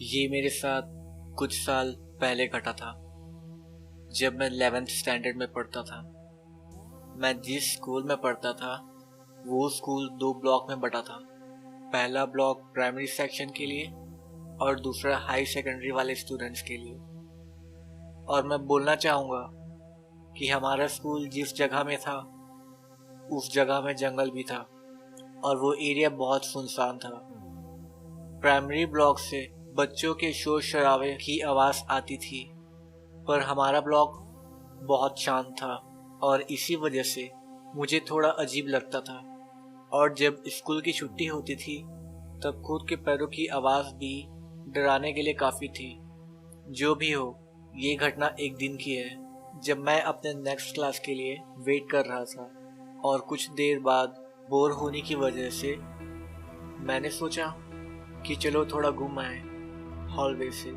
ये मेरे साथ कुछ साल पहले घटा था, जब मैं 11th स्टैंडर्ड में पढ़ता था। मैं जिस स्कूल में पढ़ता था वो स्कूल 2 ब्लॉक में बटा था। पहला ब्लॉक प्राइमरी सेक्शन के लिए और दूसरा हाई सेकेंडरी वाले स्टूडेंट्स के लिए। और मैं बोलना चाहूँगा कि हमारा स्कूल जिस जगह में था उस जगह में जंगल भी था और वो एरिया बहुत सुनसान था। प्राइमरी ब्लॉक से बच्चों के शोर शराबे की आवाज़ आती थी, पर हमारा ब्लॉक बहुत शांत था और इसी वजह से मुझे थोड़ा अजीब लगता था। और जब स्कूल की छुट्टी होती थी तब खुद के पैरों की आवाज़ भी डराने के लिए काफ़ी थी। जो भी हो, ये घटना एक दिन की है जब मैं अपने नेक्स्ट क्लास के लिए वेट कर रहा था और कुछ देर बाद बोर होने की वजह से मैंने सोचा कि चलो थोड़ा घूम आए हॉलवे से।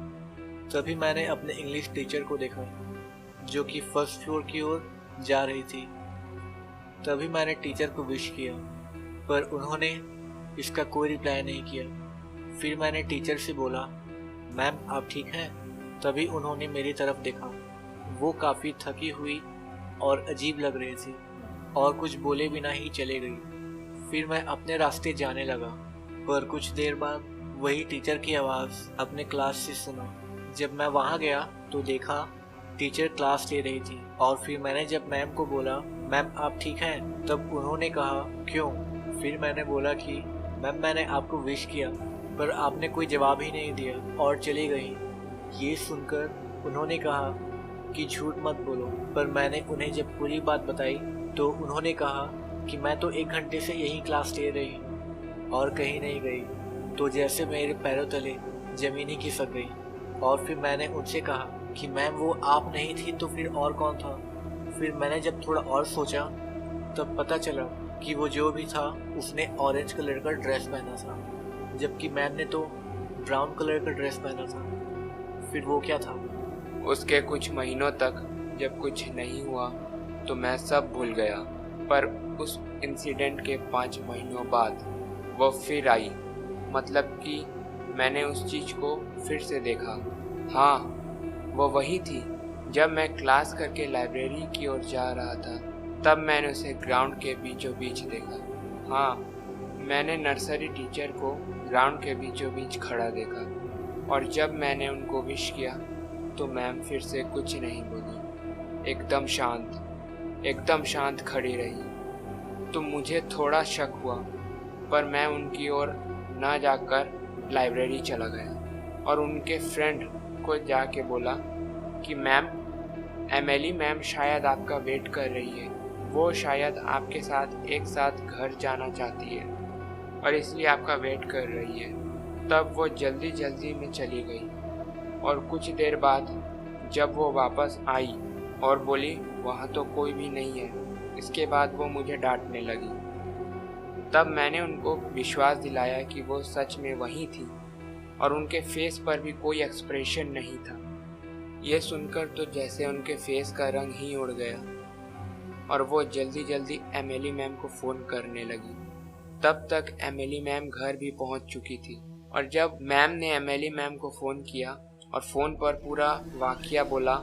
तभी मैंने अपने इंग्लिश टीचर को देखा जो कि फर्स्ट फ्लोर की ओर जा रही थी। तभी मैंने टीचर को विश किया, पर उन्होंने इसका कोई रिप्लाई नहीं किया। फिर मैंने टीचर से बोला, मैम आप ठीक हैं? तभी उन्होंने मेरी तरफ देखा। वो काफ़ी थकी हुई और अजीब लग रही थी और कुछ बोले बिना ही चले गई। फिर मैं अपने रास्ते जाने लगा, पर कुछ देर बाद वही टीचर की आवाज़ अपने क्लास से सुना। जब मैं वहाँ गया तो देखा टीचर क्लास ले रही थी। और फिर मैंने जब मैम को बोला, मैम आप ठीक हैं? तब उन्होंने कहा, क्यों? फिर मैंने बोला कि मैम मैंने आपको विश किया, पर आपने कोई जवाब ही नहीं दिया और चली गई। ये सुनकर उन्होंने कहा कि झूठ मत बोलो, पर मैंने उन्हें जब पूरी बात बताई तो उन्होंने कहा कि मैं तो 1 घंटे से यही क्लास ले रही हूँ और कहीं नहीं गई। तो जैसे मेरे पैरों तले ज़मीन ही खिसक गई। और फिर मैंने उनसे कहा कि मैम वो आप नहीं थी तो फिर और कौन था? फिर मैंने जब थोड़ा और सोचा तब पता चला कि वो जो भी था उसने ऑरेंज कलर का ड्रेस पहना था, जबकि मैम ने तो ब्राउन कलर का ड्रेस पहना था। फिर वो क्या था? उसके कुछ महीनों तक जब कुछ नहीं हुआ तो मैं सब भूल गया, पर उस इंसिडेंट के 5 महीनों बाद वो फिर आई। मतलब कि मैंने उस चीज़ को फिर से देखा। हाँ, वो वही थी। जब मैं क्लास करके लाइब्रेरी की ओर जा रहा था तब मैंने उसे ग्राउंड के बीचों बीच देखा। हाँ, मैंने नर्सरी टीचर को ग्राउंड के बीचों बीच खड़ा देखा। और जब मैंने उनको विश किया तो मैम फिर से कुछ नहीं बोली, एकदम शांत खड़ी रही। तो मुझे थोड़ा शक हुआ, पर मैं उनकी ओर ना जाकर लाइब्रेरी चला गया और उनके फ्रेंड को जाके बोला कि मैम, एमिली मैम शायद आपका वेट कर रही है। वो शायद आपके साथ एक साथ घर जाना चाहती है और इसलिए आपका वेट कर रही है। तब वो जल्दी में चली गई और कुछ देर बाद जब वो वापस आई और बोली वहाँ तो कोई भी नहीं है, इसके बाद वो मुझे डांटने लगी। तब मैंने उनको विश्वास दिलाया कि वो सच में वही थी और उनके फेस पर भी कोई एक्सप्रेशन नहीं था। ये सुनकर तो जैसे उनके फेस का रंग ही उड़ गया और वो जल्दी एमिली मैम को फ़ोन करने लगी। तब तक एमिली मैम घर भी पहुंच चुकी थी और जब मैम ने एमिली मैम को फ़ोन किया और फ़ोन पर पूरा वाक़या बोला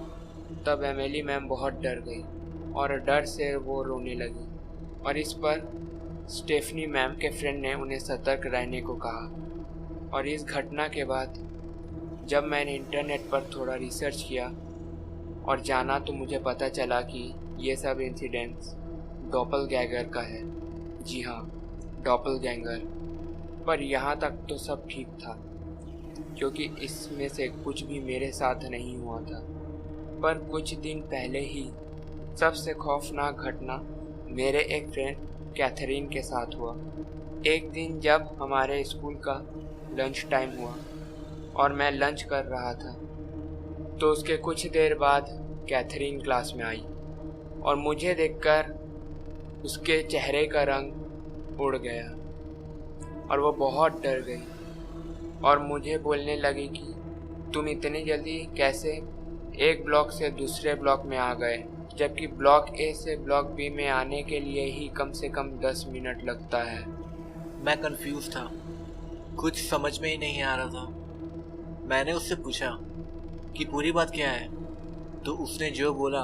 तब एमिली मैम बहुत डर गई और डर से वो रोने लगी। और इस पर स्टेफनी मैम के फ्रेंड ने उन्हें सतर्क रहने को कहा। और इस घटना के बाद जब मैंने इंटरनेट पर थोड़ा रिसर्च किया और जाना तो मुझे पता चला कि ये सब इंसिडेंट्स डॉपलगैंगर का है। जी हाँ, डॉपलगैंगर। पर यहाँ तक तो सब ठीक था क्योंकि इसमें से कुछ भी मेरे साथ नहीं हुआ था। पर कुछ दिन पहले ही सबसे खौफनाक घटना मेरे एक फ्रेंड कैथरीन के साथ हुआ। एक दिन जब हमारे स्कूल का लंच टाइम हुआ और मैं लंच कर रहा था तो उसके कुछ देर बाद कैथरीन क्लास में आई और मुझे देखकर उसके चेहरे का रंग उड़ गया और वो बहुत डर गई और मुझे बोलने लगी कि तुम इतनी जल्दी कैसे एक ब्लॉक से दूसरे ब्लॉक में आ गए जबकि ब्लॉक ए से ब्लॉक बी में आने के लिए ही कम से कम 10 मिनट लगता है। मैं कंफ्यूज था, कुछ समझ में ही नहीं आ रहा था। मैंने उससे पूछा कि पूरी बात क्या है, तो उसने जो बोला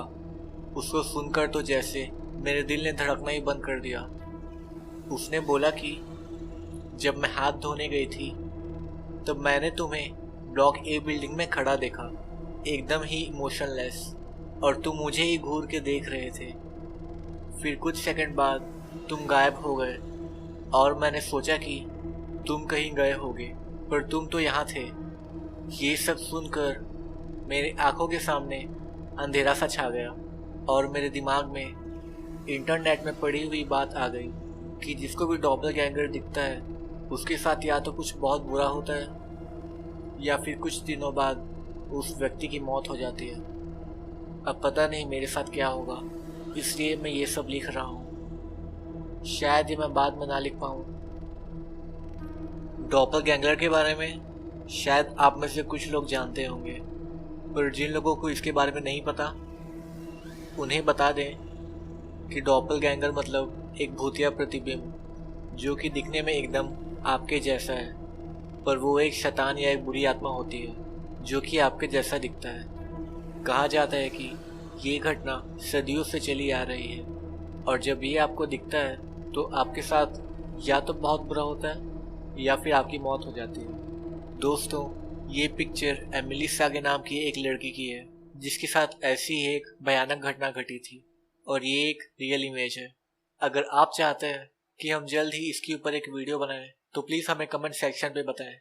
उसको सुनकर तो जैसे मेरे दिल ने धड़कना ही बंद कर दिया। उसने बोला कि जब मैं हाथ धोने गई थी तब मैंने तुम्हें ब्लॉक ए बिल्डिंग में खड़ा देखा, एकदम ही इमोशनलेस, और तुम मुझे ही घूर के देख रहे थे। फिर कुछ सेकंड बाद तुम गायब हो गए और मैंने सोचा कि तुम कहीं गए होगे, पर तुम तो यहाँ थे। ये सब सुनकर मेरी आंखों के सामने अंधेरा सा छा गया और मेरे दिमाग में इंटरनेट में पड़ी हुई बात आ गई कि जिसको भी डॉपलगैंगर दिखता है उसके साथ या तो कुछ बहुत बुरा होता है या फिर कुछ दिनों बाद उस व्यक्ति की मौत हो जाती है। अब पता नहीं मेरे साथ क्या होगा, इसलिए मैं ये सब लिख रहा हूँ। शायद ये मैं बाद में ना लिख पाऊँ। डॉपलगैंगर के बारे में शायद आप में से कुछ लोग जानते होंगे, पर जिन लोगों को इसके बारे में नहीं पता उन्हें बता दें कि डॉपलगैंगर मतलब एक भूतिया प्रतिबिंब जो कि दिखने में एकदम आपके जैसा है, पर वो एक शैतान या एक बुरी आत्मा होती है जो कि आपके जैसा दिखता है। कहा जाता है कि ये घटना सदियों से चली आ रही है और जब ये आपको दिखता है तो आपके साथ या तो बहुत बुरा होता है या फिर आपकी मौत हो जाती है। दोस्तों, ये पिक्चर एमिली सागे नाम की एक लड़की की है जिसके साथ ऐसी ही एक भयानक घटना घटी थी और ये एक रियल इमेज है। अगर आप चाहते हैं कि हम जल्द ही इसके ऊपर एक वीडियो बनाएं तो प्लीज़ हमें कमेंट सेक्शन पे बताएं।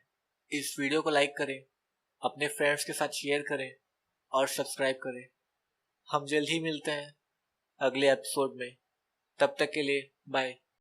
इस वीडियो को लाइक करें, अपने फ्रेंड्स के साथ शेयर करें और सब्सक्राइब करें। हम जल्द ही मिलते हैं अगले एपिसोड में। तब तक के लिए बाय।